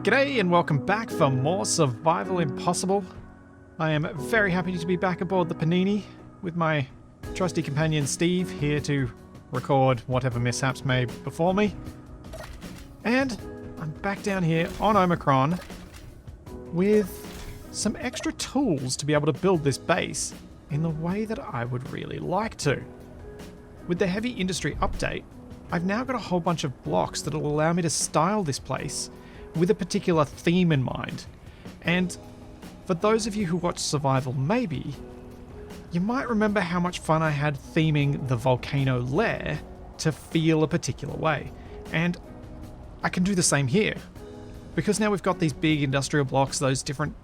G'day and welcome back for more Survival Impossible. I am very happy to be back aboard the Panini with my trusty companion Steve here to record whatever mishaps may befall me. And I'm back down here on Omicron with some extra tools to be able to build this base in the way that I would really like to. With the heavy industry update, I've now got a whole bunch of blocks that will allow me to style this place with a particular theme in mind. And for those of you who watch Survival Maybe, you might remember how much fun I had theming the volcano lair to feel a particular way. And I can do the same here. Because now we've got these big industrial blocks, the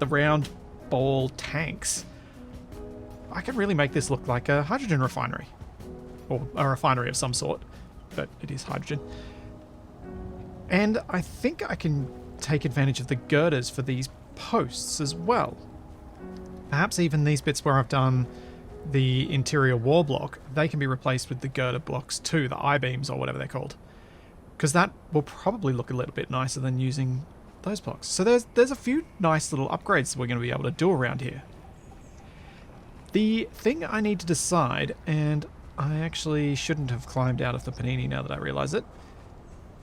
round ball tanks, I can really make this look like a hydrogen refinery. Or a refinery of some sort, but it is hydrogen. And I think I can take advantage of the girders for these posts as well. Perhaps even these bits where I've done the interior wall block, they can be replaced with the girder blocks too, the I-beams or whatever they're called. Because that will probably look a little bit nicer than using those blocks. So there's a few nice little upgrades that we're going to be able to do around here. The thing I need to decide, and I actually shouldn't have climbed out of the Panini now that I realise it,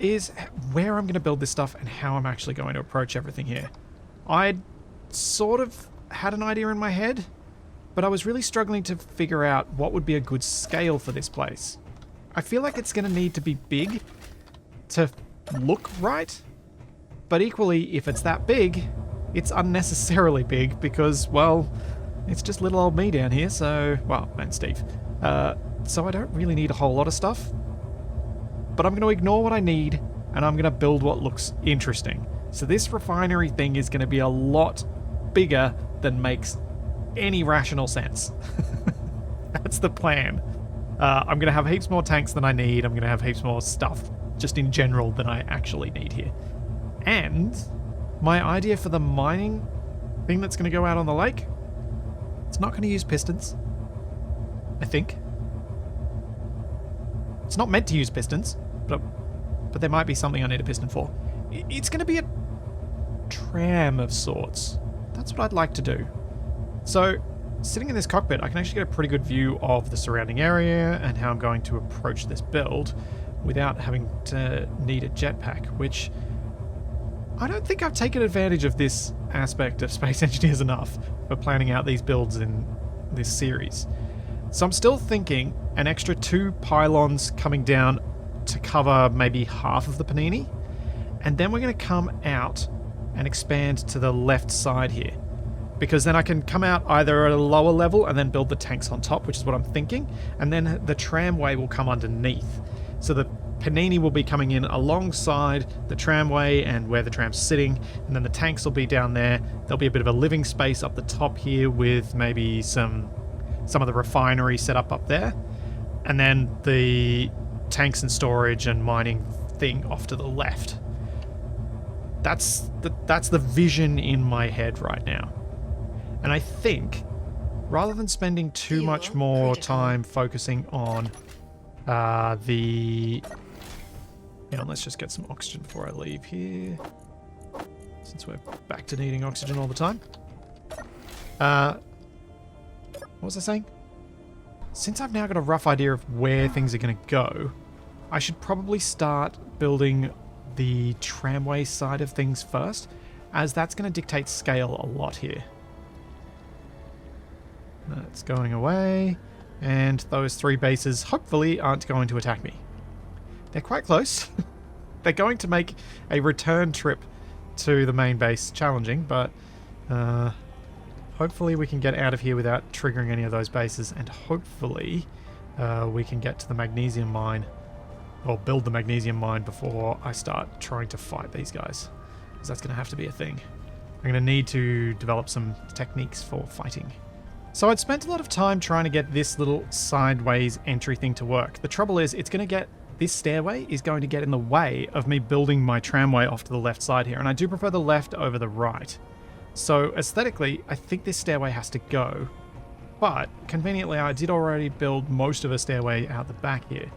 is where I'm going to build this stuff and how I'm actually going to approach everything here. I'd sort of had an idea in my head, but I was really struggling to figure out what would be a good scale for this place. I feel like it's going to need to be big to look right, but equally, if it's that big, it's unnecessarily big because, well, it's just little old me down here, so, well, and Steve. So I don't really need a whole lot of stuff. But I'm going to ignore what I need, and I'm going to build what looks interesting. So this refinery thing is going to be a lot bigger than makes any rational sense. That's the plan. I'm going to have heaps more tanks than I need. I'm going to have heaps more stuff, just in general, than I actually need here. And my idea for the mining thing that's going to go out on the lake, it's not going to use pistons, I think. It's not meant to use pistons, but there might be something I need a piston for. It's going to be a tram of sorts. That's what I'd like to do. So, sitting in this cockpit, I can actually get a pretty good view of the surrounding area and how I'm going to approach this build without having to need a jetpack, which I don't think I've taken advantage of this aspect of Space Engineers enough for planning out these builds in this series. So I'm still thinking an extra 2 pylons coming down to cover maybe half of the Panini. And then we're going to come out and expand to the left side here. Because then I can come out either at a lower level and then build the tanks on top, which is what I'm thinking. And then the tramway will come underneath. So the Panini will be coming in alongside the tramway and where the tram's sitting. And then the tanks will be down there. There'll be a bit of a living space up the top here with maybe some of the refinery set up there, and then the tanks and storage and mining thing off to the left. That's the vision in my head right now. And I think rather than spending too much more time focusing on let's just get some oxygen before I leave here, since we're back to needing oxygen all the time. What was I saying? Since I've now got a rough idea of where things are going to go, I should probably start building the tramway side of things first, as that's going to dictate scale a lot here. That's going away, and those 3 bases hopefully aren't going to attack me. They're quite close. They're going to make a return trip to the main base challenging, but hopefully we can get out of here without triggering any of those bases, and hopefully we can get to the magnesium mine, or build the magnesium mine before I start trying to fight these guys, because that's going to have to be a thing. I'm going to need to develop some techniques for fighting. So I'd spent a lot of time trying to get this little sideways entry thing to work. The trouble is, this stairway is going to get in the way of me building my tramway off to the left side here, and I do prefer the left over the right. So aesthetically, I think this stairway has to go, but conveniently I did already build most of a stairway out the back here.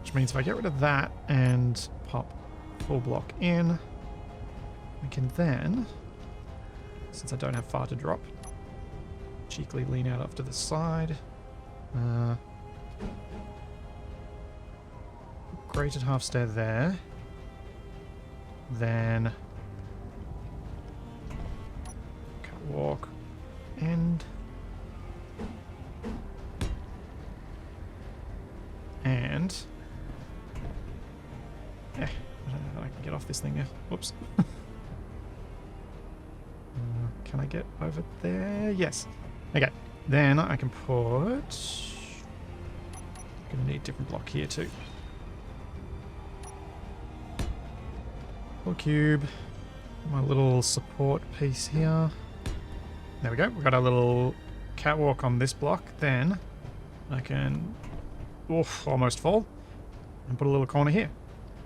Which means if I get rid of that and pop full block in, We can then, since I don't have far to drop, cheekily lean out off to the side. Grated half stair there. Then catwalk end. And yeah, I don't know if I can get off this thing now. Whoops. Can I get over there? Yes. Okay. Then I can put. Gonna need a different block here too. Little cube. My little support piece here. There we go. We've got our little catwalk on this block. Then I can almost fall and put a little corner here.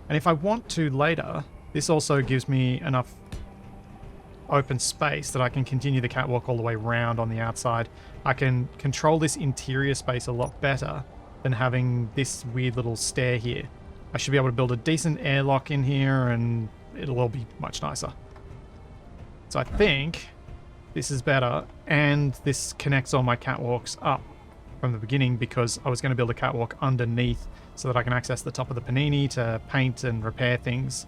And if I want to later, this also gives me enough open space that I can continue the catwalk all the way around on the outside. I can control this interior space a lot better than having this weird little stair here. I should be able to build a decent airlock in here and it'll all be much nicer. So I think this is better, and this connects all my catwalks up from the beginning because I was going to build a catwalk underneath so that I can access the top of the panini to paint and repair things,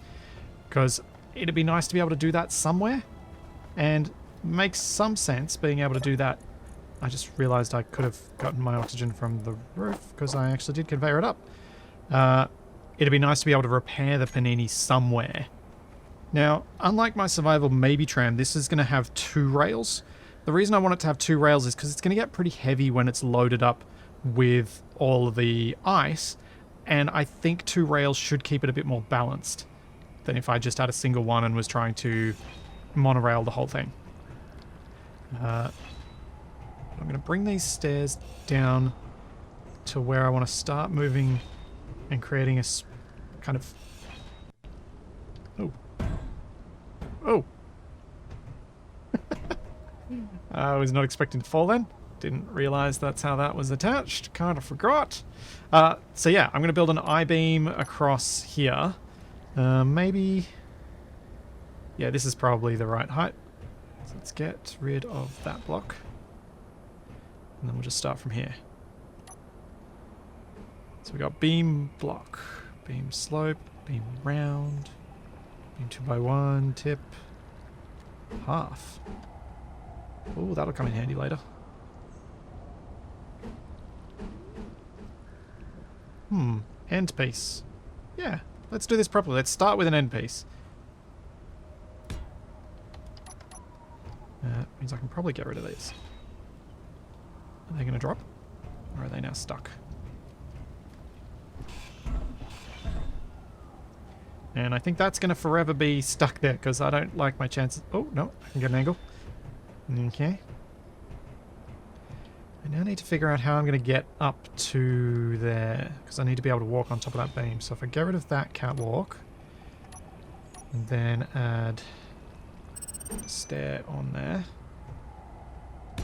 because it'd be nice to be able to do that somewhere, and makes some sense being able to do that. I just realized I could have gotten my oxygen from the roof because I actually did conveyor it up. It'd be nice to be able to repair the panini somewhere. Now, unlike my survival maybe tram, this is going to have 2 rails. The reason I want it to have 2 rails is because it's going to get pretty heavy when it's loaded up with all of the ice, and I think 2 rails should keep it a bit more balanced than if I just had a single one and was trying to monorail the whole thing. I'm going to bring these stairs down to where I want to start moving and creating a kind of... Oh! I was not expecting to fall then. Didn't realize that's how that was attached. Kind of forgot. So yeah, I'm going to build an I-beam across here. Maybe... Yeah, this is probably the right height. So let's get rid of that block. And then we'll just start from here. So we got beam block, beam slope, beam round, beam 2x1, tip, half. Oh, that'll come in handy later. End piece. Yeah, let's do this properly. Let's start with an end piece. Means I can probably get rid of these. Are they going to drop? Or are they now stuck? And I think that's going to forever be stuck there because I don't like my chances. Oh, no, I can get an angle. Okay. I now need to figure out how I'm going to get up to there because I need to be able to walk on top of that beam. So if I get rid of that catwalk and then add a stair on there. I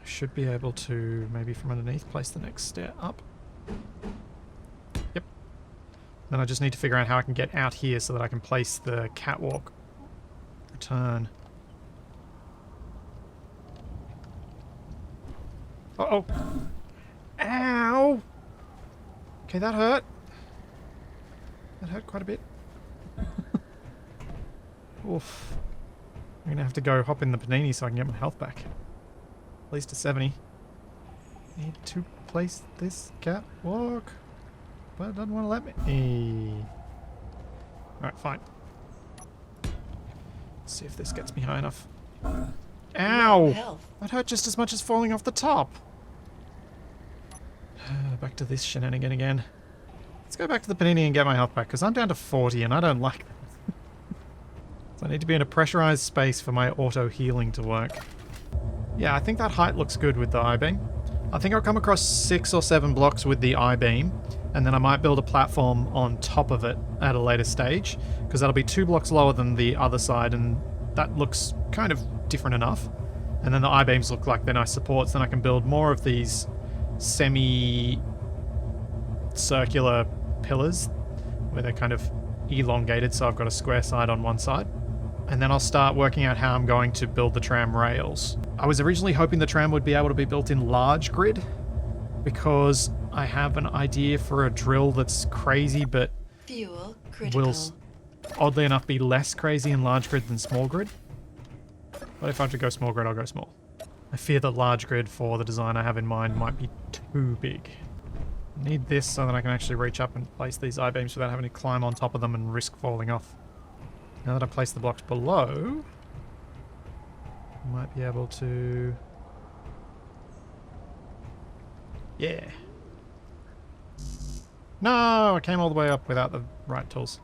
should be able to maybe from underneath place the next stair up. Yep. Then I just need to figure out how I can get out here so that I can place the catwalk. Return. Uh-oh. Ow! Okay, that hurt. That hurt quite a bit. Oof. I'm gonna have to go hop in the panini so I can get my health back. At least to 70. Need to place this catwalk. But it doesn't want to let me. Alright, fine. Let's see if this gets me high enough. Ow! That hurt just as much as falling off the top. Back to this shenanigan again. Let's go back to the panini and get my health back, because I'm down to 40 and I don't like that. So I need to be in a pressurized space for my auto-healing to work. Yeah, I think that height looks good with the I-beam. I think I'll come across 6 or 7 blocks with the I-beam, and then I might build a platform on top of it at a later stage, because that'll be 2 blocks lower than the other side, and that looks kind of different enough. And then the I-beams look like they're nice supports, then I can build more of these semi-circular pillars where they're kind of elongated, so I've got a square side on one side. And then I'll start working out how I'm going to build the tram rails. I was originally hoping the tram would be able to be built in large grid, because I have an idea for a drill that's crazy, but Fuel critical. will oddly enough be less crazy in large grid than small grid. But if I have to go small grid, I'll go small. I fear that large grid for the design I have in mind might be too big. I need this so that I can actually reach up and place these I-beams without having to climb on top of them and risk falling off. Now that I've placed the blocks below, I might be able to... Yeah. No, I came all the way up without the right tools.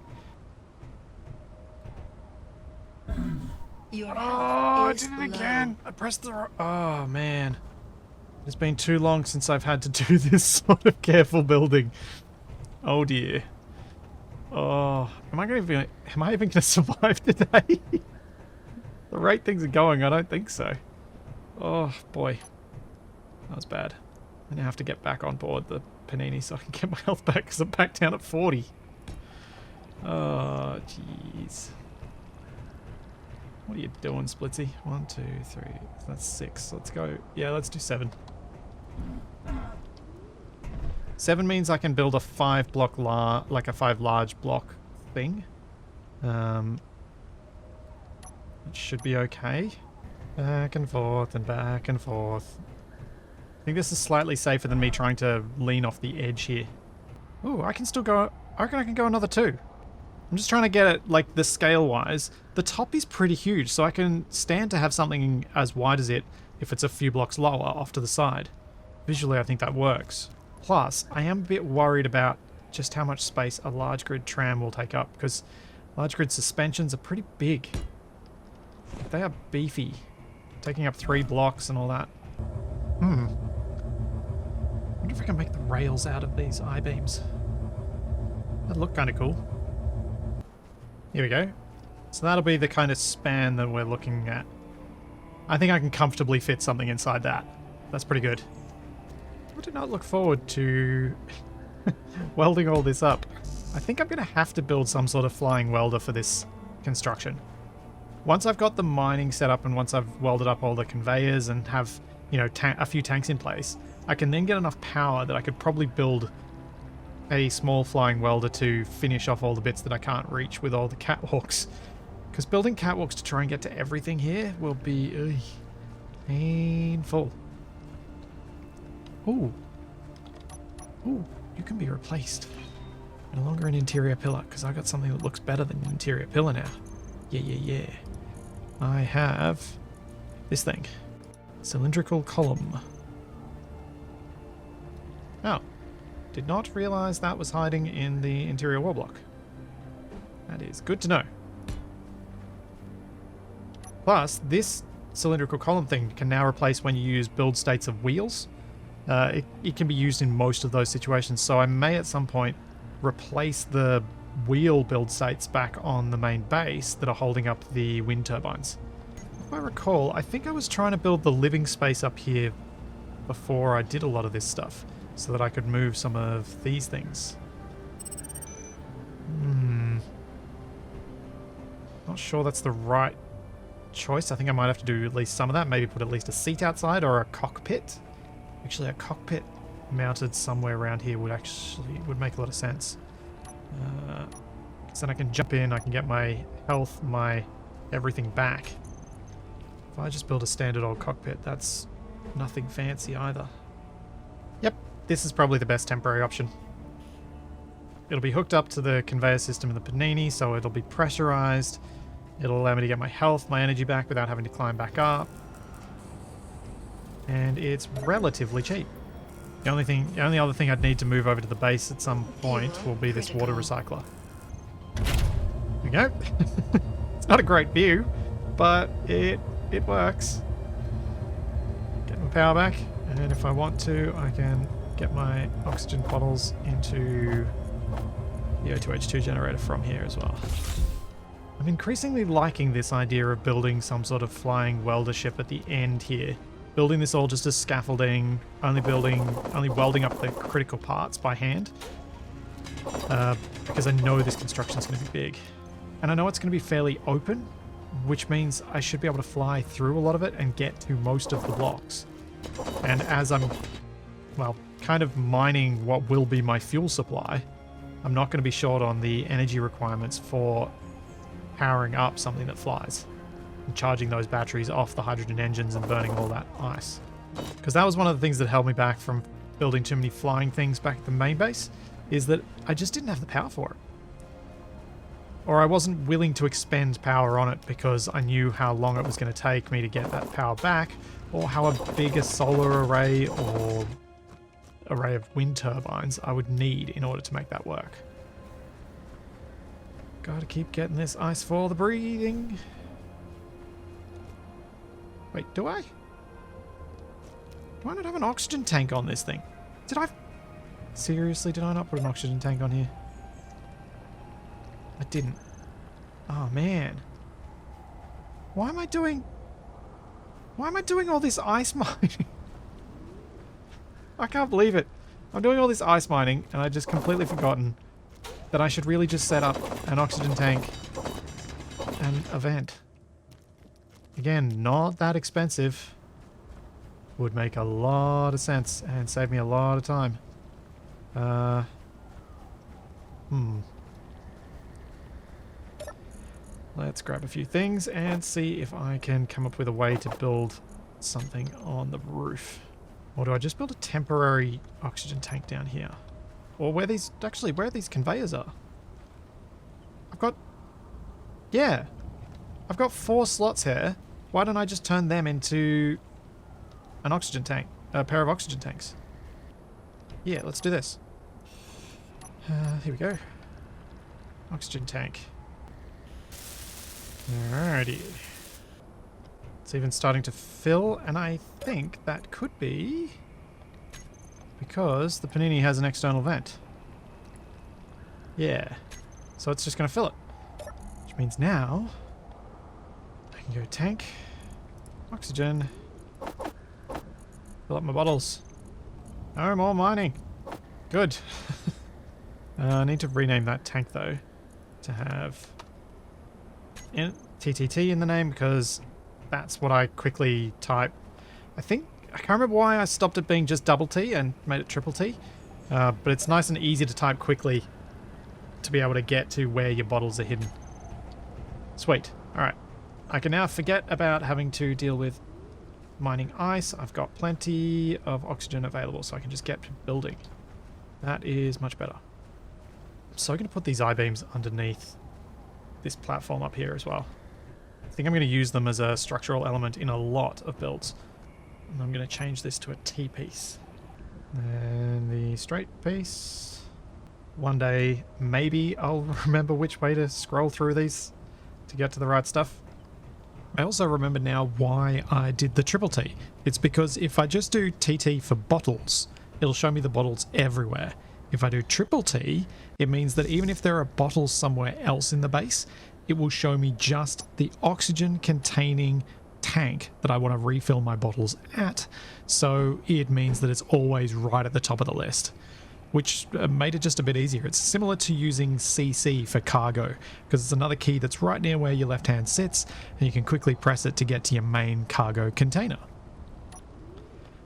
Your Oh, I health did is it low. again. I pressed the... Oh, man. It's been too long since I've had to do this sort of careful building. Oh, dear. Oh, am I even going to survive today? The rate things are going, I don't think so. Oh, boy. That was bad. I now have to get back on board the panini so I can get my health back, because I'm back down at 40. Oh, jeez. What are you doing, Splitsy? 1, 2, 3. That's 6. Let's go. Yeah, let's do 7. 7 means I can build a 5 block like a 5 large block thing. It should be okay. Back and forth and back and forth. I think this is slightly safer than me trying to lean off the edge here. Ooh, I can still go... I reckon I can go another 2. I'm just trying to get it, like, the scale-wise. The top is pretty huge, so I can stand to have something as wide as it if it's a few blocks lower off to the side. Visually, I think that works. Plus, I am a bit worried about just how much space a large grid tram will take up, because large grid suspensions are pretty big. They are beefy, taking up 3 blocks and all that. I wonder if I can make the rails out of these I-beams. That'd look kind of cool. Here we go. So that'll be the kind of span that we're looking at. I think I can comfortably fit something inside that. That's pretty good. I do not look forward to welding all this up. I think I'm going to have to build some sort of flying welder for this construction. Once I've got the mining set up and once I've welded up all the conveyors and have, you know, a few tanks in place, I can then get enough power that I could probably build a small flying welder to finish off all the bits that I can't reach with all the catwalks. Because building catwalks to try and get to everything here will be painful. Ooh. Ooh, you can be replaced. No longer an interior pillar, because I got something that looks better than an interior pillar now. Yeah. I have this thing. Cylindrical column. Oh. Did not realize that was hiding in the interior wall block. That is good to know. Plus, this cylindrical column thing can now replace when you use build states of wheels. It can be used in most of those situations, so I may at some point replace the wheel build states back on the main base that are holding up the wind turbines. If I recall, I think I was trying to build the living space up here before I did a lot of this stuff, so that I could move some of these things. Not sure that's the right choice. I think I might have to do at least some of that. Maybe put at least a seat outside or a cockpit. Actually, a cockpit mounted somewhere around here would make a lot of sense. So then I can jump in, I can get my health, my everything back. If I just build a standard old cockpit, that's nothing fancy either. Yep, this is probably the best temporary option. It'll be hooked up to the conveyor system in the panini, so it'll be pressurized. It'll allow me to get my health, my energy back without having to climb back up. And it's relatively cheap. The only other thing I'd need to move over to the base at some point will be this water recycler. There we go. It's not a great view, but it works. Get my power back, and if I want to, I can get my oxygen bottles into the O2H2 generator from here as well. I'm increasingly liking this idea of building some sort of flying welder ship at the end here. Building this all just as scaffolding, only welding up the critical parts by hand. because I know this construction is going to be big. And I know it's going to be fairly open, which means I should be able to fly through a lot of it and get to most of the blocks. And as I'm, well, kind of mining what will be my fuel supply, I'm not going to be short on the energy requirements for powering up something that flies and charging those batteries off the hydrogen engines and burning all that ice. Because that was one of the things that held me back from building too many flying things back at the main base, is that I just didn't have the power for it. Or I wasn't willing to expend power on it because I knew how long it was going to take me to get that power back, or how big a solar array or array of wind turbines I would need in order to make that work. Gotta keep getting this ice for the breathing. Wait, do I? Do I not have an oxygen tank on this thing? Did I... Seriously, did I not put an oxygen tank on here? I didn't. Oh, man. Why am I doing all this ice mining? I can't believe it. I'm doing all this ice mining and I just completely forgotten that I should really just set up an oxygen tank and a vent. Again, not that expensive. Would make a lot of sense and save me a lot of time. Let's grab a few things and see if I can come up with a way to build something on the roof. Or do I just build a temporary oxygen tank down here? Or where these... Actually, where these conveyors are? I've got... Yeah. I've got 4 slots here. Why don't I just turn them into an oxygen tank? A pair of oxygen tanks. Yeah, let's do this. Here we go. Oxygen tank. Alrighty. It's even starting to fill, and I think that could be because the Panini has an external vent. Yeah. So it's just going to fill it. Which means now I can go tank, oxygen, fill up my bottles. No more mining. Good. I need to rename that tank though to have TTT in the name, because that's what I quickly type. I can't remember why I stopped it being just double T and made it triple T, but it's nice and easy to type quickly to be able to get to where your bottles are hidden. Sweet. Alright. I can now forget about having to deal with mining ice. I've got plenty of oxygen available, so I can just get to building. That is much better. I'm so going to put these I-beams underneath this platform up here as well. I think I'm going to use them as a structural element in a lot of builds. And I'm going to change this to a T-piece. And the straight piece. One day, maybe I'll remember which way to scroll through these to get to the right stuff. I also remember now why I did the triple T. It's because if I just do TT for bottles, it'll show me the bottles everywhere. If I do triple T, it means that even if there are bottles somewhere else in the base, it will show me just the oxygen containing tank that I want to refill my bottles at. So it means that it's always right at the top of the list, which made it just a bit easier. It's similar to using CC for cargo, because it's another key that's right near where your left hand sits, and you can quickly press it to get to your main cargo container.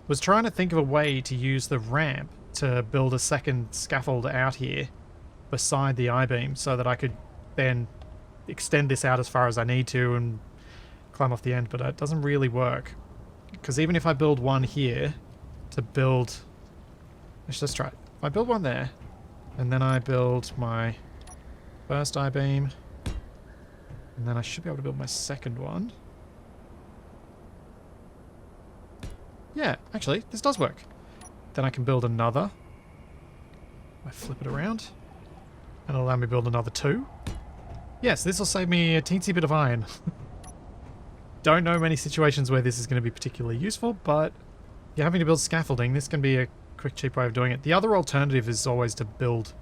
Was trying to think of a way to use the ramp to build a second scaffold out here beside the I-beam so that I could then extend this out as far as I need to and climb off the end, but it doesn't really work. Because even if I build one here to build... Let's just try it. If I build one there, and then I build my first I-beam, and then I should be able to build my second one. Yeah, actually, this does work. Then I can build another. I flip it around, and it'll allow me to build another 2. Yes, this will save me a teensy bit of iron. Don't know many situations where this is going to be particularly useful, but if you're having to build scaffolding, this can be a quick, cheap way of doing it. The other alternative is always to build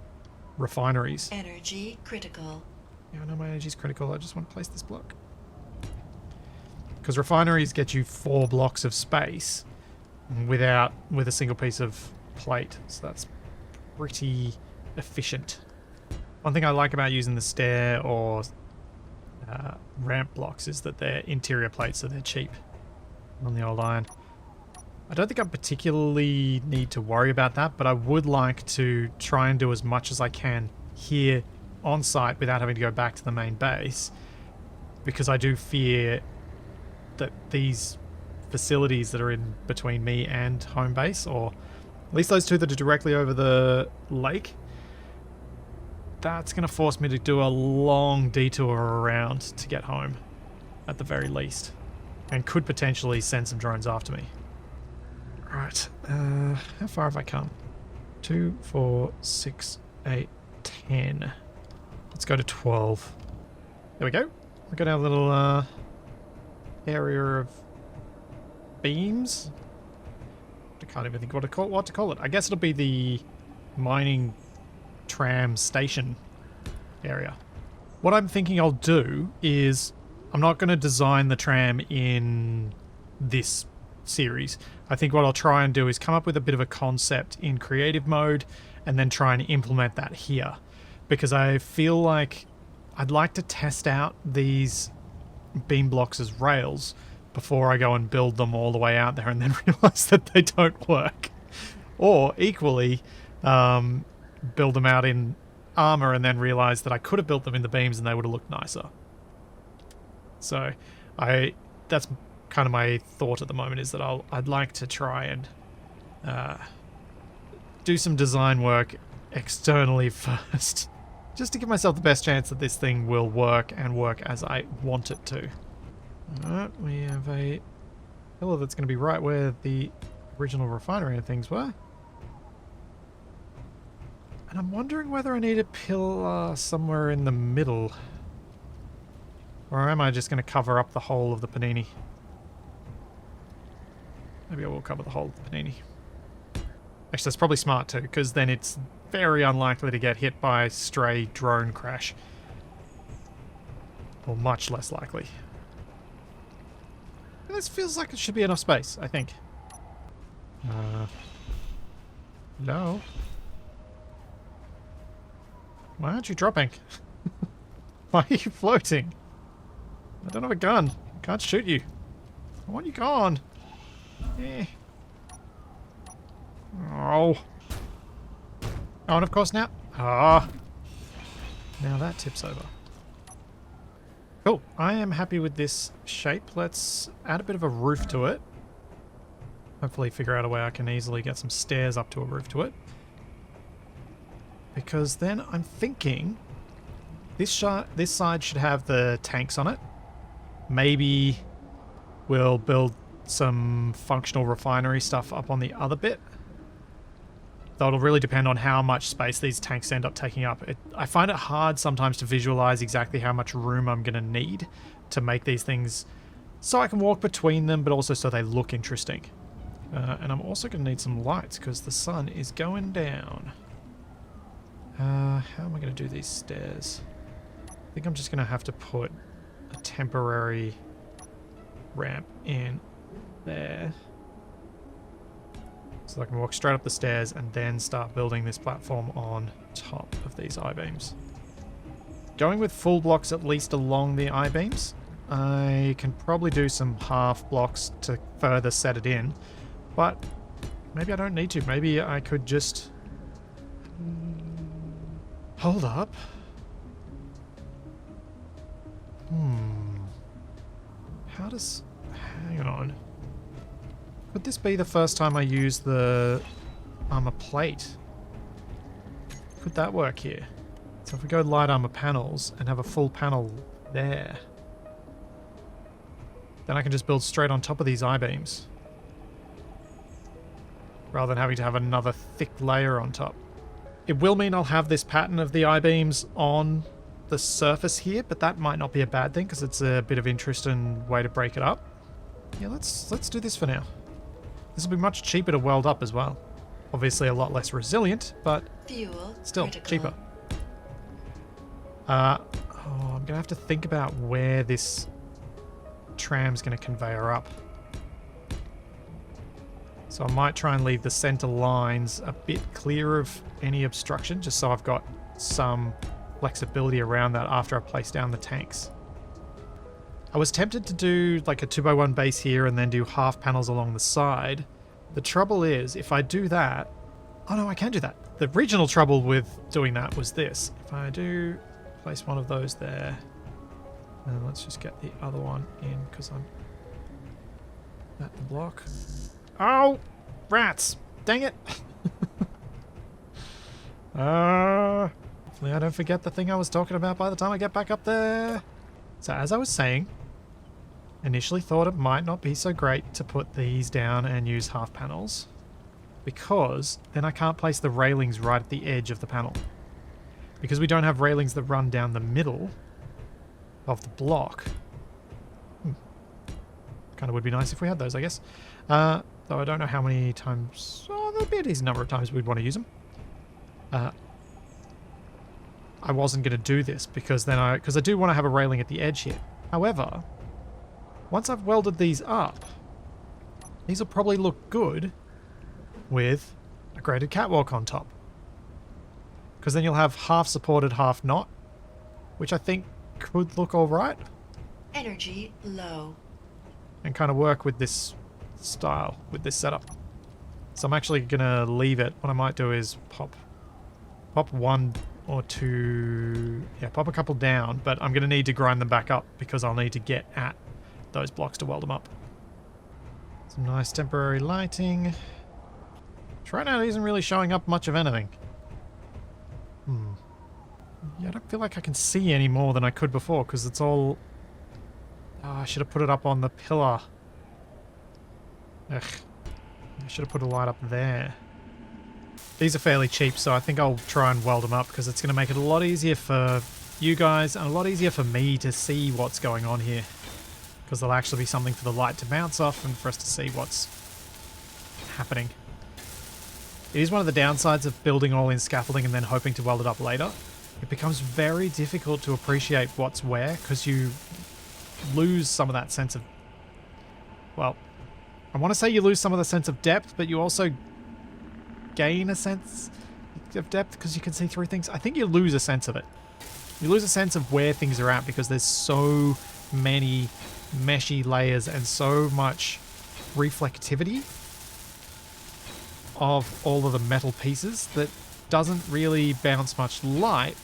refineries. Energy critical. Yeah, I know my energy is critical. I just want to place this block. Because refineries get you 4 blocks of space with a single piece of plate. So that's pretty efficient. One thing I like about using the stair or ramp blocks is that they're interior plates, so they're cheap on the old iron. I don't think I particularly need to worry about that, but I would like to try and do as much as I can here on site without having to go back to the main base, because I do fear that these facilities that are in between me and home base, or at least those two that are directly over the lake, that's going to force me to do a long detour around to get home, at the very least, and could potentially send some drones after me. Right, how far have I come? 2, 4, 6, 8, 10. Let's go to 12. There we go. We've got our little area of beams. I can't even think what to call it. I guess it'll be the mining tram station area. What I'm thinking I'll do is, I'm not going to design the tram in this series. I think what I'll try and do is come up with a bit of a concept in creative mode and then try and implement that here, because I feel like I'd like to test out these beam blocks as rails before I go and build them all the way out there and then realize that they don't work, or equally build them out in armor and then realize that I could have built them in the beams and they would have looked nicer. So that's kind of my thought at the moment, is that I'd like to try and do some design work externally first, just to give myself the best chance that this thing will work and work as I want it to. Alright, we have a pillar that's going to be right where the original refinery and things were. And I'm wondering whether I need a pillar somewhere in the middle, or am I just going to cover up the whole of the panini? Maybe I will cover the whole of the panini. Actually, that's probably smart too, because then it's very unlikely to get hit by a stray drone crash. Or much less likely. And this feels like it should be enough space, I think. No. Why aren't you dropping? Why are you floating? I don't have a gun. I can't shoot you. I want you gone. Eh. Oh. Oh, and of course now. Ah. Now that tips over. Cool. I am happy with this shape. Let's add a bit of a roof to it. Hopefully figure out a way I can easily get some stairs up to a roof to it. Because then I'm thinking this side should have the tanks on it. Maybe we'll build some functional refinery stuff up on the other bit. Though it'll really depend on how much space these tanks end up taking up. I find it hard sometimes to visualize exactly how much room I'm going to need to make these things so I can walk between them, but also so they look interesting. And I'm also going to need some lights because the sun is going down. How am I going to do these stairs? I think I'm just going to have to put a temporary ramp in there, so I can walk straight up the stairs and then start building this platform on top of these I-beams. Going with full blocks at least along the I-beams, I can probably do some half blocks to further set it in, but maybe I don't need to. Maybe I could just... Hold up. How does... Hang on. Could this be the first time I use the armor plate? Could that work here? So if we go light armor panels and have a full panel there, then I can just build straight on top of these I-beams, rather than having to have another thick layer on top. It will mean I'll have this pattern of the I-beams on the surface here, but that might not be a bad thing because it's a bit of interest and way to break it up. Yeah, let's do this for now. This will be much cheaper to weld up as well. Obviously a lot less resilient, but still cheaper. I'm going to have to think about where this tram's going to conveyor up. So I might try and leave the center lines a bit clear of any obstruction, just so I've got some flexibility around that after I place down the tanks. I was tempted to do like a 2x1 base here and then do half panels along the side. The trouble is, if I do that... Oh no, I can do that. The regional trouble with doing that was this. If I do place one of those there, and let's just get the other one in because I'm at the block. Oh! Rats! Dang it! Hopefully I don't forget the thing I was talking about by the time I get back up there. So as I was saying, initially thought it might not be so great to put these down and use half panels, because then I can't place the railings right at the edge of the panel. Because we don't have railings that run down the middle of the block. Kind of would be nice if we had those, I guess. Though I don't know how many times... Oh, there'd be a decent number of times we'd want to use them. I wasn't going to do this because then I do want to have a railing at the edge here. However, once I've welded these up, these will probably look good with a graded catwalk on top. Because then you'll have half supported, half not, which I think could look alright. Energy low. And kind of work with this style, with this setup. So I'm actually going to leave it. What I might do is pop one or two, yeah, pop a couple down, but I'm going to need to grind them back up because I'll need to get at those blocks to weld them up. Some nice temporary lighting. Which right now isn't really showing up much of anything. Yeah, I don't feel like I can see any more than I could before because it's all... Oh, I should have put it up on the pillar. Ugh. I should have put a light up there. These are fairly cheap, so I think I'll try and weld them up because it's going to make it a lot easier for you guys and a lot easier for me to see what's going on here. Because there'll actually be something for the light to bounce off and for us to see what's happening. It is one of the downsides of building all in scaffolding and then hoping to weld it up later. It becomes very difficult to appreciate what's where because you lose some of that sense of... Well, I want to say you lose some of the sense of depth, but you also gain a sense of depth because you can see through things. I think you lose a sense of it. You lose a sense of where things are at because there's so many meshy layers and so much reflectivity of all of the metal pieces that doesn't really bounce much light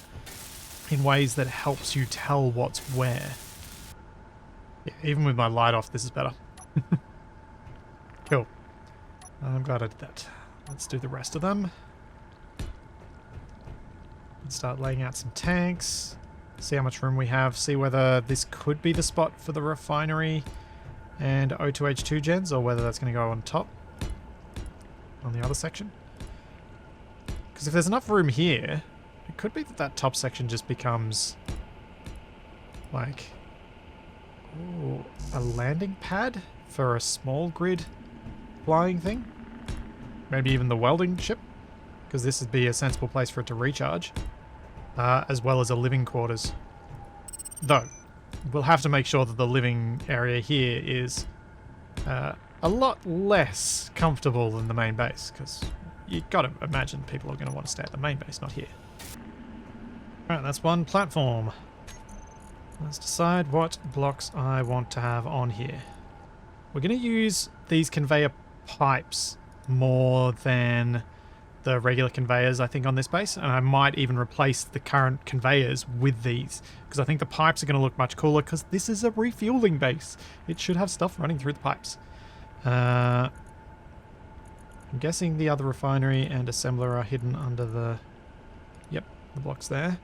in ways that helps you tell what's where. Yeah, even with my light off, this is better. Cool. I'm glad I did that. Let's do the rest of them. Let's start laying out some tanks. See how much room we have. See whether this could be the spot for the refinery and O2H2 gens, or whether that's going to go on top. On the other section. Because if there's enough room here, it could be that that top section just becomes like... Ooh, a landing pad for a small grid flying thing. Maybe even the welding ship, because this would be a sensible place for it to recharge, as well as a living quarters. Though, we'll have to make sure that the living area here is a lot less comfortable than the main base, because you've got to imagine people are going to want to stay at the main base, not here. Alright, that's one platform. Let's decide what blocks I want to have on here. We're going to use these conveyor pipes more than the regular conveyors, I think, on this base, and I might even replace the current conveyors with these, because I think the pipes are going to look much cooler, because this is a refueling base. It should have stuff running through the pipes. I'm guessing the other refinery and assembler are hidden under the... Yep, the blocks there.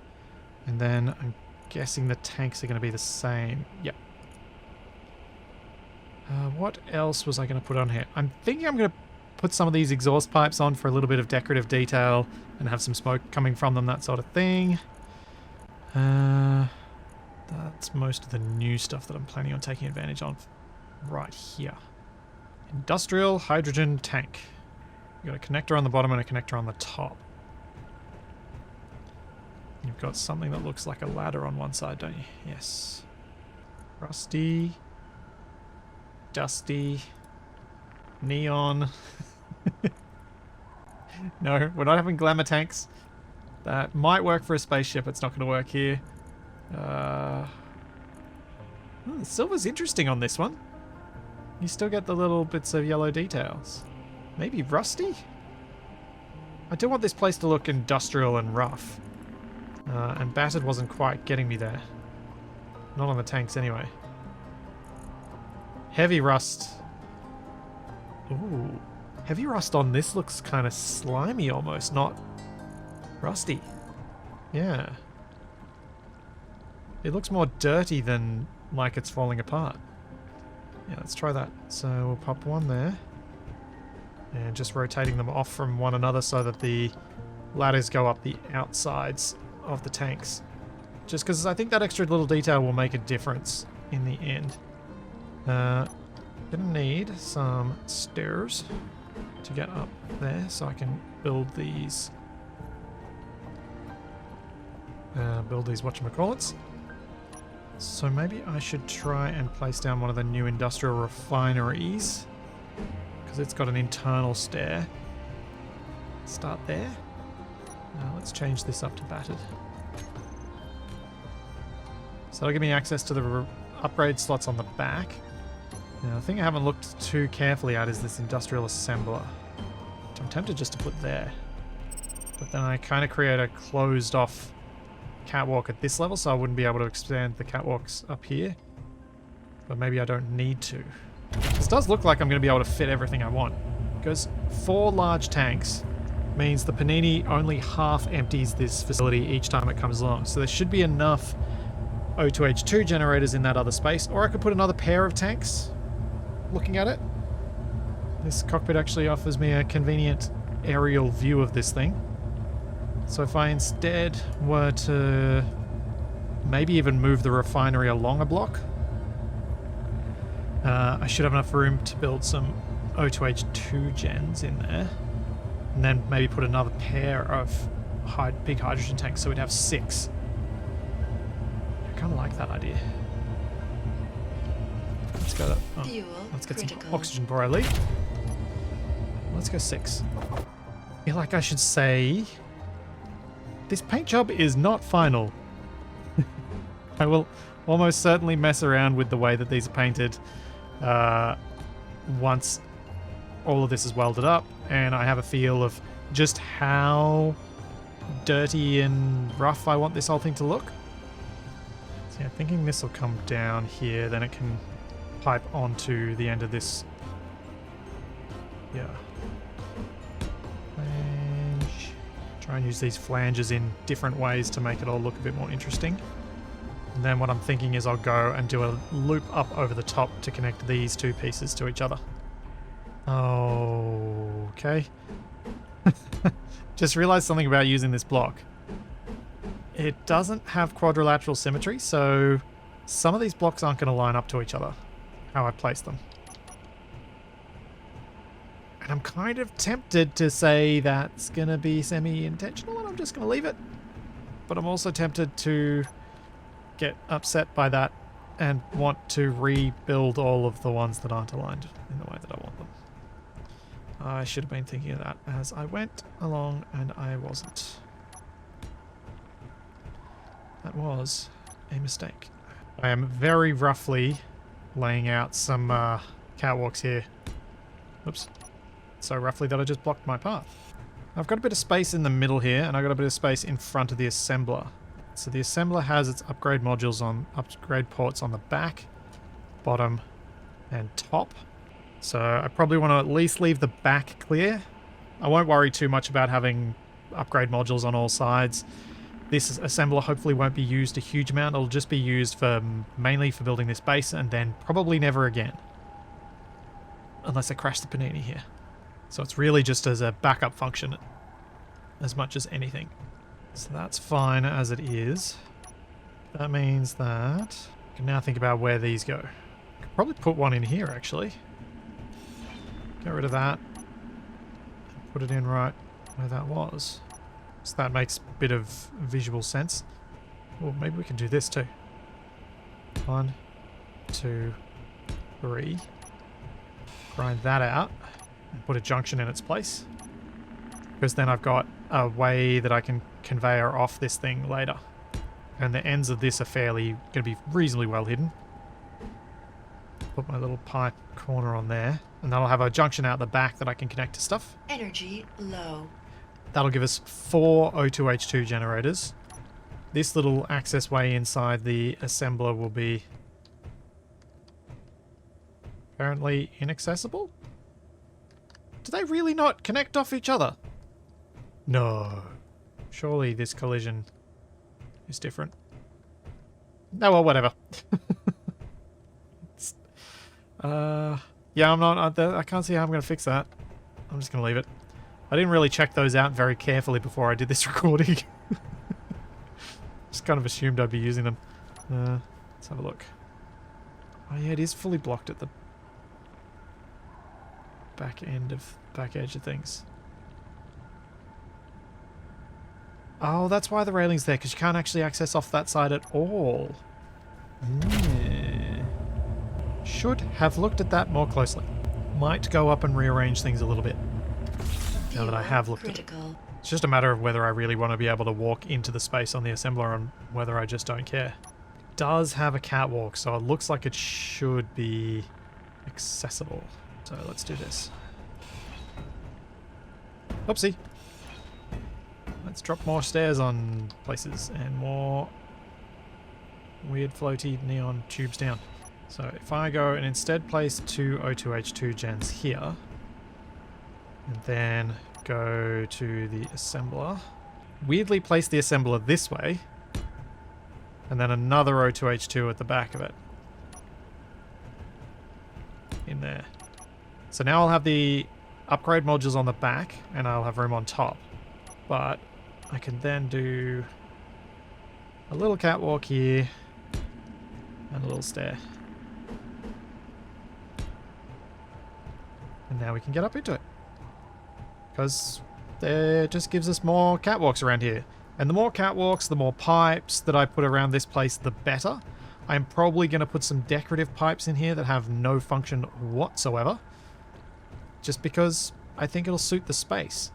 And then I'm guessing the tanks are going to be the same. Yep. What else was I going to put on here? I'm thinking I'm going to put some of these exhaust pipes on for a little bit of decorative detail and have some smoke coming from them, that sort of thing. That's most of the new stuff that I'm planning on taking advantage of right here. Industrial hydrogen tank. You've got a connector on the bottom and a connector on the top. You've got something that looks like a ladder on one side, don't you? Yes. Rusty. Dusty. Neon. No, we're not having glamour tanks. That might work for a spaceship. It's not going to work here. The silver's interesting on this one. You still get the little bits of yellow details. Maybe rusty? I do want this place to look industrial and rough. And battered wasn't quite getting me there. Not on the tanks anyway. Heavy rust. Ooh. Heavy rust on this looks kind of slimy almost, not rusty. Yeah. It looks more dirty than like it's falling apart. Yeah, let's try that. So we'll pop one there. And just rotating them off from one another so that the ladders go up the outsides of the tanks. Just because I think that extra little detail will make a difference in the end. Gonna need some stairs to get up there so I can build these whatchamacallits. So maybe I should try and place down one of the new industrial refineries because it's got an internal stair. Start there. Now let's change this up to battered. So that'll give me access to the upgrade slots on the back. Now the thing I haven't looked too carefully at is this industrial assembler, which I'm tempted just to put there. But then I kind of create a closed off catwalk at this level, so I wouldn't be able to expand the catwalks up here. But maybe I don't need to. This does look like I'm going to be able to fit everything I want, because 4 large tanks means the Panini only half empties this facility each time it comes along. So there should be enough O2H2 generators in that other space, or I could put another pair of tanks. Looking at it, this cockpit actually offers me a convenient aerial view of this thing. So if I instead were to maybe even move the refinery along a block, I should have enough room to build some O2H2 gens in there. And then maybe put another pair of big hydrogen tanks so we'd have 6. I kind of like that idea. Let's go. Let's get some oxygen before I leave. Let's go 6. I feel like I should say this paint job is not final. I will almost certainly mess around with the way that these are painted once all of this is welded up and I have a feel of just how dirty and rough I want this whole thing to look. So yeah, thinking this will come down here, then it can pipe onto the end of this. Yeah. Flange. Try and use these flanges in different ways to make it all look a bit more interesting. And then what I'm thinking is I'll go and do a loop up over the top to connect these 2 pieces to each other. Okay. Just realized something about using this block. It doesn't have quadrilateral symmetry, so some of these blocks aren't going to line up to each other, how I place them. And I'm kind of tempted to say that's going to be semi-intentional and I'm just going to leave it. But I'm also tempted to get upset by that and want to rebuild all of the ones that aren't aligned in the way that I want them. I should have been thinking of that as I went along and I wasn't. That was a mistake. I am very roughly laying out some catwalks here. Oops. So roughly that I just blocked my path. I've got a bit of space in the middle here and I've got a bit of space in front of the assembler. So the assembler has its upgrade modules on upgrade ports on the back, bottom, and top. So I probably want to at least leave the back clear. I won't worry too much about having upgrade modules on all sides. This assembler hopefully won't be used a huge amount. It'll just be used for mainly for building this base and then probably never again. Unless I crash the Panini here. So it's really just as a backup function as much as anything. So that's fine as it is. That means that I can now think about where these go. I could probably put one in here actually. Get rid of that. Put it in right where that was. So that makes a bit of visual sense. Well, maybe we can do this too. 1, 2, 3. Grind that out and put a junction in its place. because then I've got a way that I can conveyor off this thing later. And the ends of this are going to be reasonably well hidden. Put my little pipe corner on there, and then I'll have a junction out the back that I can connect to stuff. Energy low. That'll give us 4 O2H2 generators. This little access way inside the assembler will be apparently inaccessible? Do they really not connect off each other? No. Surely this collision is different. No, well, whatever. Yeah, I can't see how I'm going to fix that. I'm just going to leave it. I didn't really check those out very carefully before I did this recording. Just kind of assumed I'd be using them. Let's have a look. Oh yeah, it is fully blocked at the back edge of things. Oh, that's why the railing's there, because you can't actually access off that side at all. Yeah. Should have looked at that more closely. Might go up and rearrange things a little bit. Now that I have looked at it. It's just a matter of whether I really want to be able to walk into the space on the assembler and whether I just don't care. It does have a catwalk, so it looks like it should be accessible. So let's do this. Oopsie. Let's drop more stairs on places and more weird floaty neon tubes down. So if I go and instead place 2 O2H2 gens here, and then go to the assembler, weirdly place the assembler this way, and then another O2H2 at the back of it. In there. So now I'll have the upgrade modules on the back, and I'll have room on top. But I can then do a little catwalk here, and a little stair. And now we can get up into it. Because it just gives us more catwalks around here. And the more catwalks, the more pipes that I put around this place, the better. I'm probably going to put some decorative pipes in here that have no function whatsoever. Just because I think it'll suit the space.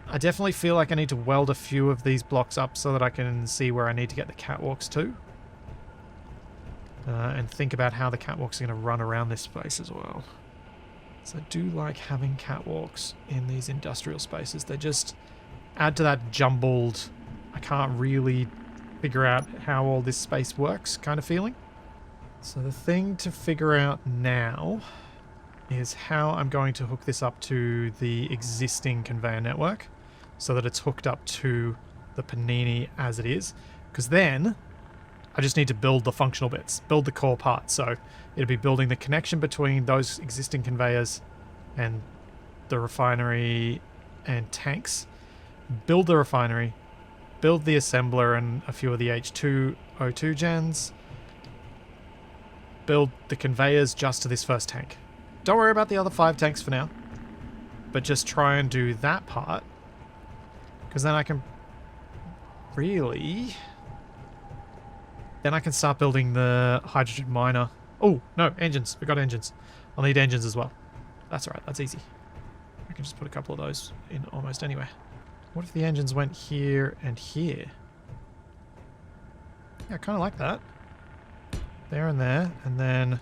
I definitely feel like I need to weld a few of these blocks up so that I can see where I need to get the catwalks to. And think about how the catwalks are going to run around this space as well. So I do like having catwalks in these industrial spaces. They just add to that jumbled, I can't really figure out how all this space works kind of feeling. So the thing to figure out now is how I'm going to hook this up to the existing conveyor network so that it's hooked up to the Panini as it is. Because then I just need to build the functional bits, build the core parts. So it'll be building the connection between those existing conveyors and the refinery and tanks. Build the refinery, build the assembler and a few of the H2O2 gens. Build the conveyors just to this first tank. Don't worry about the other 5 tanks for now. But just try and do that part. Because then I can really... Then I can start building the hydrogen miner. Oh, no, engines. We got engines. I'll need engines as well. That's alright, that's easy. I can just put a couple of those in almost anywhere. What if the engines went here and here? Yeah, I kind of like that. There and there, and then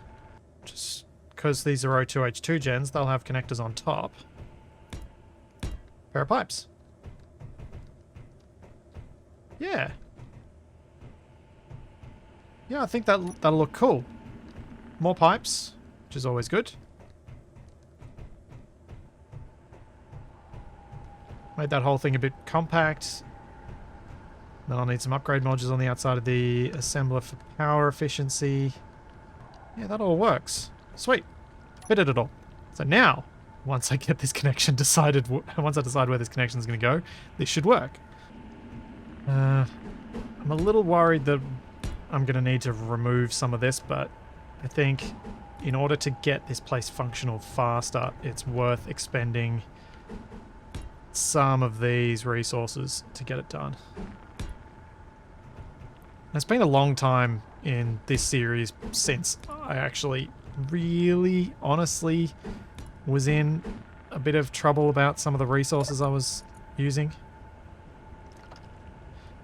just because these are O2H2 gens, they'll have connectors on top. Pair of pipes. Yeah. Yeah, I think that'll look cool. More pipes, which is always good. Made that whole thing a bit compact. Then I'll need some upgrade modules on the outside of the assembler for power efficiency. Yeah, that all works. Sweet. Fitted it all. So now, once I get this connection decided, once I decide where this connection is going to go, this should work. I'm a little worried that I'm going to need to remove some of this, but I think in order to get this place functional faster, it's worth expending some of these resources to get it done. It's been a long time in this series since I actually really honestly was in a bit of trouble about some of the resources I was using.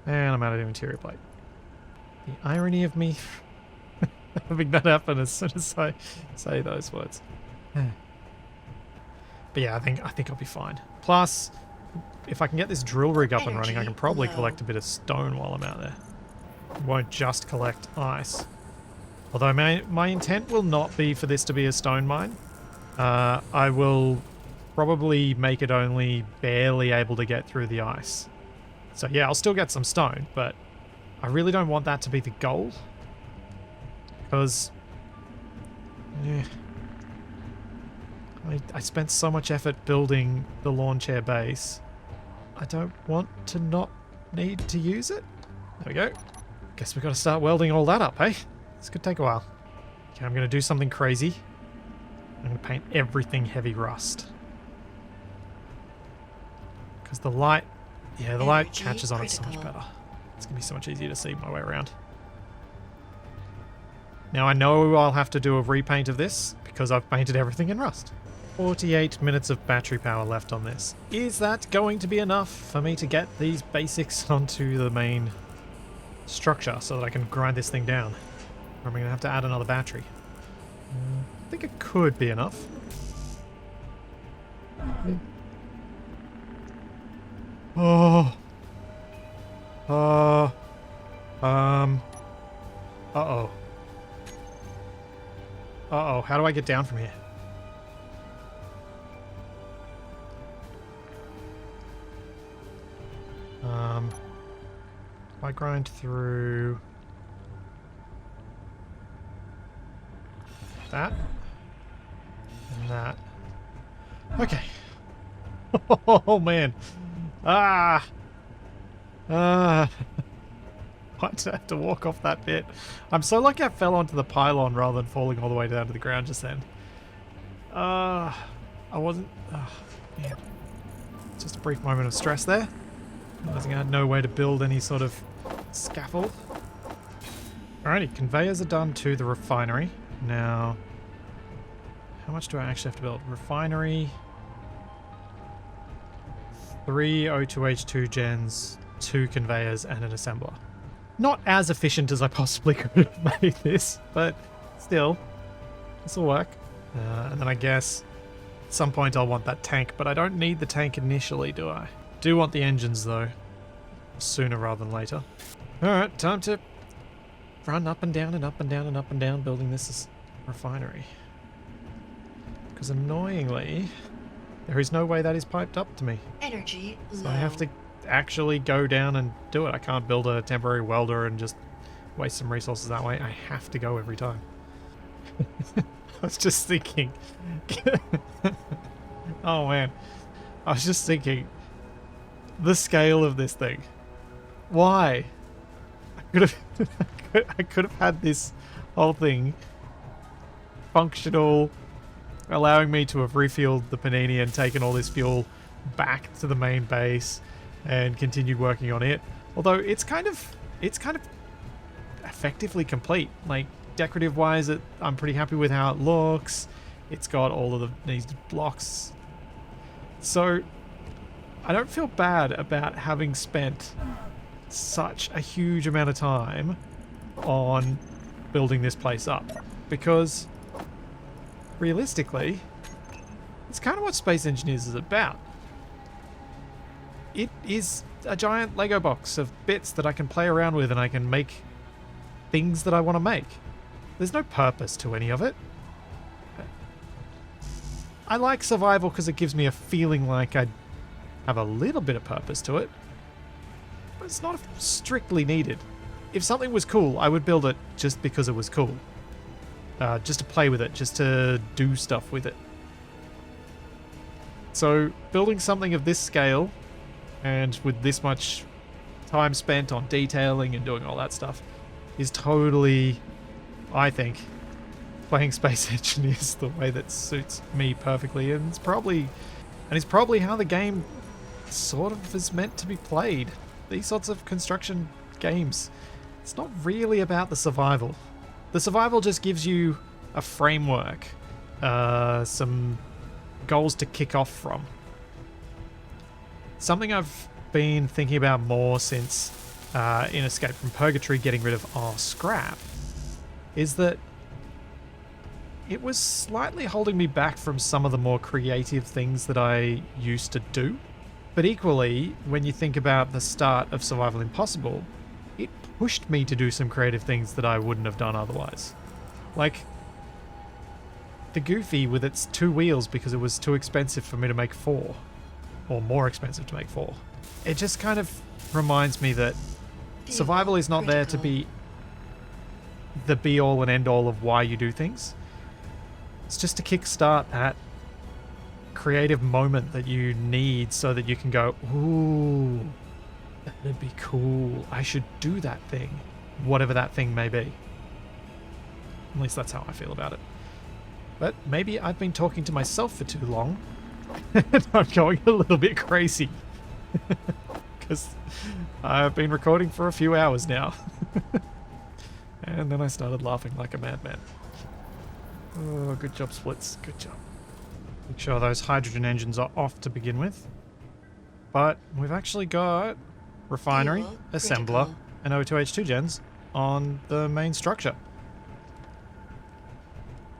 And I'm out of interior plate. The irony of me having that happen as soon as I say those words. But yeah, I think I'll be fine. Plus, if I can get this drill rig up and running, I can probably collect a bit of stone while I'm out there. Won't just collect ice. Although my intent will not be for this to be a stone mine. I will probably make it only barely able to get through the ice. So yeah, I'll still get some stone, but I really don't want that to be the goal. Because yeah, I spent so much effort building the lawn chair base. I don't want to not need to use it. There we go. Guess we've got to start welding all that up, hey? This could take a while. Okay, I'm going to do something crazy. I'm going to paint everything heavy rust. Because the light, yeah, the light catches on it so much better. It's going to be so much easier to see my way around. Now I know I'll have to do a repaint of this because I've painted everything in rust. 48 minutes of battery power left on this. Is that going to be enough for me to get these basics onto the main structure so that I can grind this thing down? Or am I going to have to add another battery? I think it could be enough. Oh. Uh-oh. Uh-oh, how do I get down from here? If I grind through that and that. Okay. Oh man. Why'd I have to walk off that bit? I'm so lucky I fell onto the pylon rather than falling all the way down to the ground just then. I wasn't... man. Just a brief moment of stress there. Realizing I had no way to build any sort of scaffold. Alrighty, conveyors are done to the refinery. Now, how much do I actually have to build? Refinery... 3 O2H2 gens, 2 conveyors, and an assembler. Not as efficient as I possibly could have made this, but still, this will work. And then I guess at some point I'll want that tank, but I don't need the tank initially, do I? Do want the engines though, sooner rather than later. Alright, time to run up and down and up and down and up and down building this refinery. Because annoyingly, there is no way that is piped up to me. Energy low. So I have to actually go down and do it. I can't build a temporary welder and just waste some resources that way. I have to go every time. I was just thinking. Oh man. I was just thinking. The scale of this thing. Why? I could have had this whole thing functional, allowing me to have refueled the panini and taken all this fuel back to the main base and continued working on it. Although it's kind of effectively complete. Like decorative wise, I'm pretty happy with how it looks. It's got all of these blocks. So I don't feel bad about having spent such a huge amount of time on building this place up, because realistically, it's kind of what Space Engineers is about. It is a giant Lego box of bits that I can play around with and I can make things that I want to make. There's no purpose to any of it. I like survival because it gives me a feeling like I have a little bit of purpose to it, but it's not strictly needed. If something was cool, I would build it just because it was cool. Just to play with it, just to do stuff with it. So building something of this scale and with this much time spent on detailing and doing all that stuff is totally, I think, playing Space Engineers the way that suits me perfectly, and it's probably how the game sort of is meant to be played. These sorts of construction games, it's not really about the survival. The survival just gives you a framework, some goals to kick off from. Something I've been thinking about more since in Escape from Purgatory getting rid of our scrap is that it was slightly holding me back from some of the more creative things that I used to do. But equally, when you think about the start of Survival Impossible, it pushed me to do some creative things that I wouldn't have done otherwise. Like the Goofy with its 2 wheels because it was too expensive for me to make 4. Or more expensive to make 4. It just kind of reminds me that survival is not there to be the be-all and end-all of why you do things. It's just to kickstart that creative moment that you need so that you can go, ooh, that'd be cool. I should do that thing, whatever that thing may be. At least that's how I feel about it. But maybe I've been talking to myself for too long and I'm going a little bit crazy because I've been recording for a few hours now. And then I started laughing like a madman. Oh, good job, Splits. Good job. Make sure those hydrogen engines are off to begin with. But we've actually got refinery, assembler, and O2H2 gens on the main structure.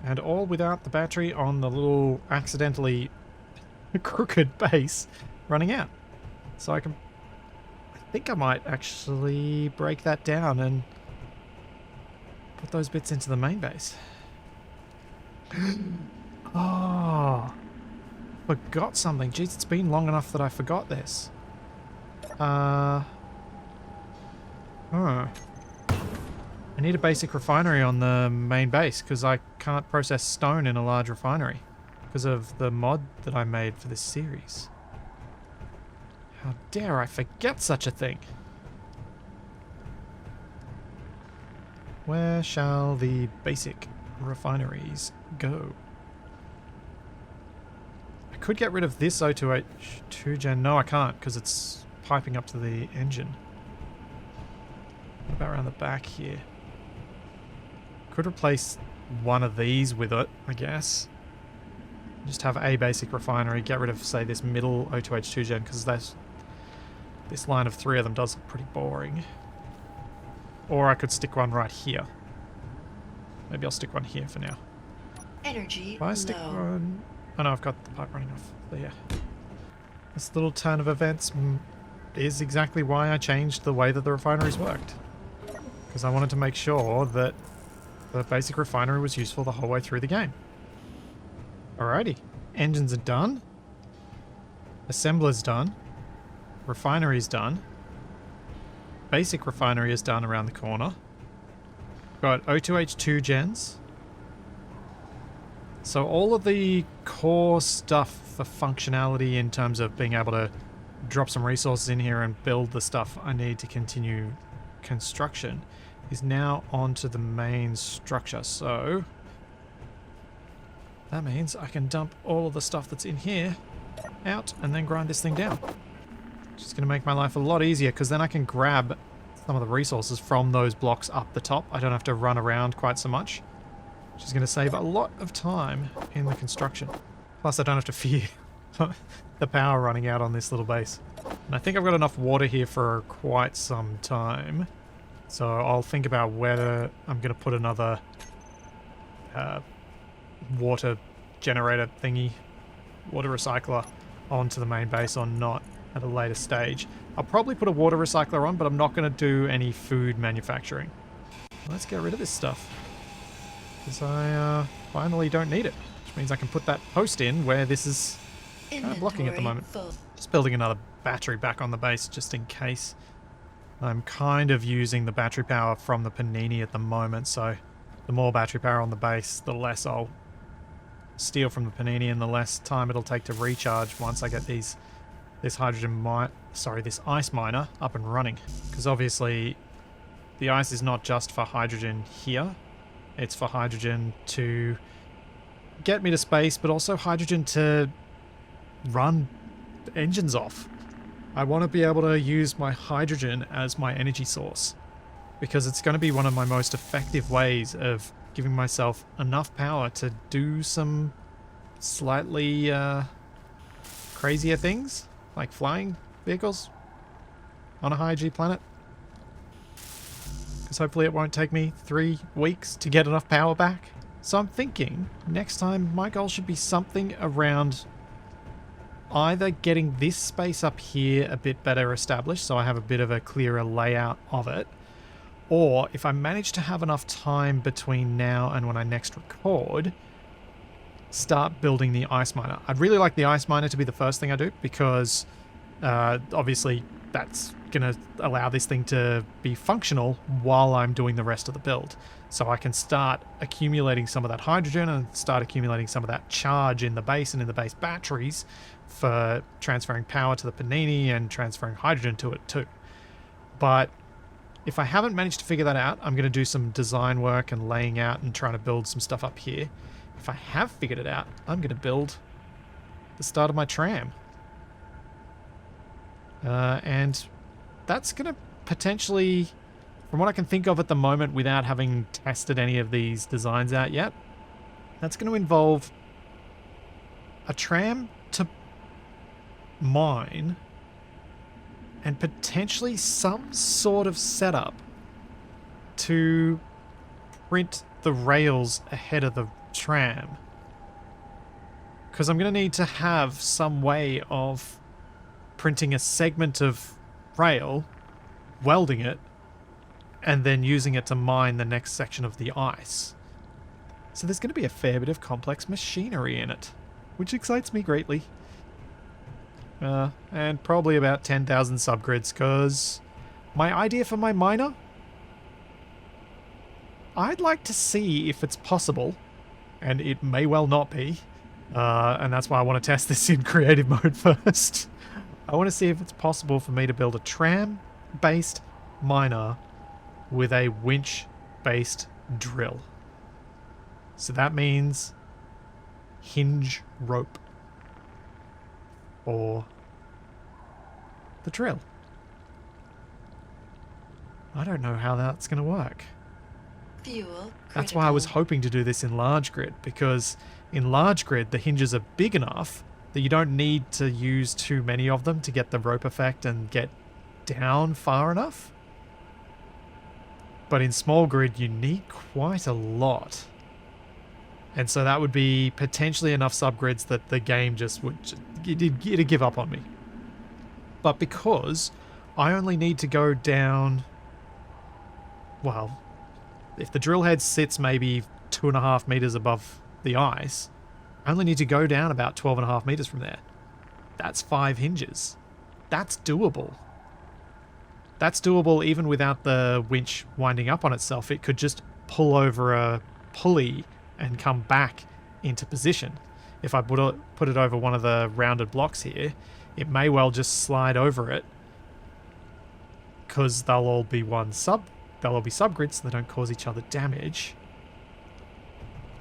And all without the battery on the little accidentally crooked base running out. So I think I might actually break that down and put those bits into the main base. Oh, forgot something. Jeez, it's been long enough that I forgot this. I need a basic refinery on the main base because I can't process stone in a large refinery because of the mod that I made for this series. How dare I forget such a thing? Where shall the basic refineries go? I could get rid of this O2H2 gen. No, I can't because it's piping up to the engine. What about around the back here? Could replace one of these with it, I guess. Just have a basic refinery. Get rid of, say, this middle O2H2 gen because this line of 3 of them does look pretty boring. Or I could stick one right here. Maybe I'll stick one here for now. Energy If I stick low. one... Oh no, I've got the pipe running off there. This little turn of events is exactly why I changed the way that the refineries worked. Because I wanted to make sure that the basic refinery was useful the whole way through the game. Alrighty. Engines are done. Assembler's done. Refinery's done. Basic refinery is done around the corner. Got O2H2 gens. So all of the core stuff for functionality in terms of being able to drop some resources in here and build the stuff I need to continue construction is now onto the main structure. So that means I can dump all of the stuff that's in here out and then grind this thing down. Just going to make my life a lot easier because then I can grab some of the resources from those blocks up the top. I don't have to run around quite so much, which is going to save a lot of time in the construction. Plus I don't have to fear the power running out on this little base. And I think I've got enough water here for quite some time. So I'll think about whether I'm going to put another water generator thingy, water recycler, onto the main base or not at a later stage. I'll probably put a water recycler on, but I'm not going to do any food manufacturing. Let's get rid of this stuff. Because I finally don't need it. Which means I can put that post in where this is kind of blocking at the moment. Full. Just building another battery back on the base just in case. I'm kind of using the battery power from the Panini at the moment, so the more battery power on the base, the less I'll steal from the Panini and the less time it'll take to recharge once I get this ice miner up and running. Because obviously the ice is not just for hydrogen here, it's for hydrogen to get me to space, but also hydrogen to run engines off. I want to be able to use my hydrogen as my energy source because it's going to be one of my most effective ways of giving myself enough power to do some slightly crazier things, like flying vehicles on a high G planet. Because hopefully it won't take me 3 weeks to get enough power back. So I'm thinking next time my goal should be something around either getting this space up here a bit better established so I have a bit of a clearer layout of it, or if I manage to have enough time between now and when I next record, start building the ice miner. I'd really like the ice miner to be the first thing I do because obviously that's going to allow this thing to be functional while I'm doing the rest of the build. So I can start accumulating some of that hydrogen and start accumulating some of that charge in the base and in the base batteries for transferring power to the Panini and transferring hydrogen to it too. But if I haven't managed to figure that out, I'm going to do some design work and laying out and trying to build some stuff up here. If I have figured it out, I'm going to build the start of my tram. And that's going to potentially, from what I can think of at the moment without having tested any of these designs out yet, that's going to involve a tram to mine and potentially some sort of setup to print the rails ahead of the tram. Because I'm going to need to have some way of printing a segment of rail, welding it, and then using it to mine the next section of the ice. So there's going to be a fair bit of complex machinery in it, which excites me greatly. And probably about 10,000 subgrids, because my idea for my miner, I'd like to see if it's possible, and it may well not be, and that's why I want to test this in creative mode first. I want to see if it's possible for me to build a tram-based miner with a winch-based drill. So that means hinge rope or the drill. I don't know how that's going to work. Fuel. That's why I was hoping to do this in large grid, because in large grid the hinges are big enough that you don't need to use too many of them to get the rope effect and get down far enough. But in small grid you need quite a lot. And so that would be potentially enough subgrids that the game just would it'd give up on me. But because I only need to go down, well, if the drill head sits maybe 2.5 meters above the ice, I only need to go down about 12.5 meters from there. That's 5 hinges. That's doable. That's doable even without the winch winding up on itself. It could just pull over a pulley and come back into position. If I put it over one of the rounded blocks here, it may well just slide over it, because they'll all be subgrids, so they don't cause each other damage.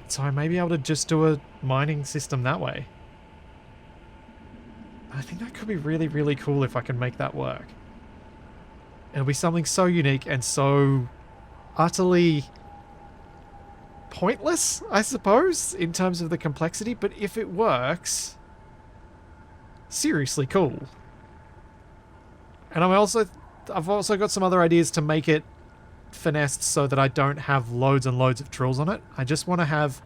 So I may be able to just do a mining system that way. I think that could be really, really cool if I can make that work. It'll be something so unique and so utterly pointless, I suppose, in terms of the complexity, but if it works, seriously cool. And I've also got some other ideas to make it finessed so that I don't have loads and loads of drills on it. I just want to have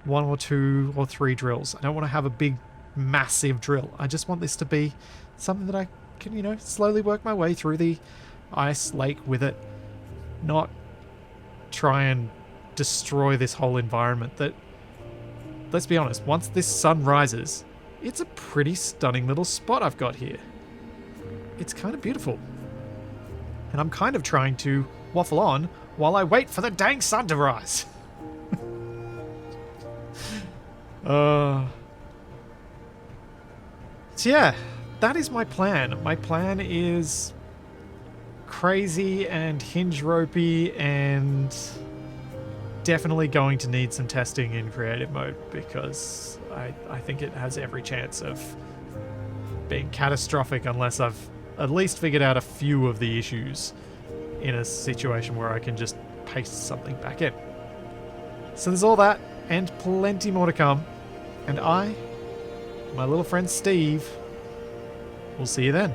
1 or 2 or 3 drills. I don't want to have a big, massive drill. I just want this to be something that I can, slowly work my way through the ice lake with it. Not try and destroy this whole environment that, let's be honest, once this sun rises, it's a pretty stunning little spot I've got here. It's kind of beautiful. And I'm kind of trying to waffle on while I wait for the dang sun to rise. So yeah, that is my plan. My plan is crazy and hinge ropey and definitely going to need some testing in creative mode, because I think it has every chance of being catastrophic unless I've at least figured out a few of the issues in a situation where I can just paste something back in. So there's all that and plenty more to come. And I, my little friend Steve, will see you then.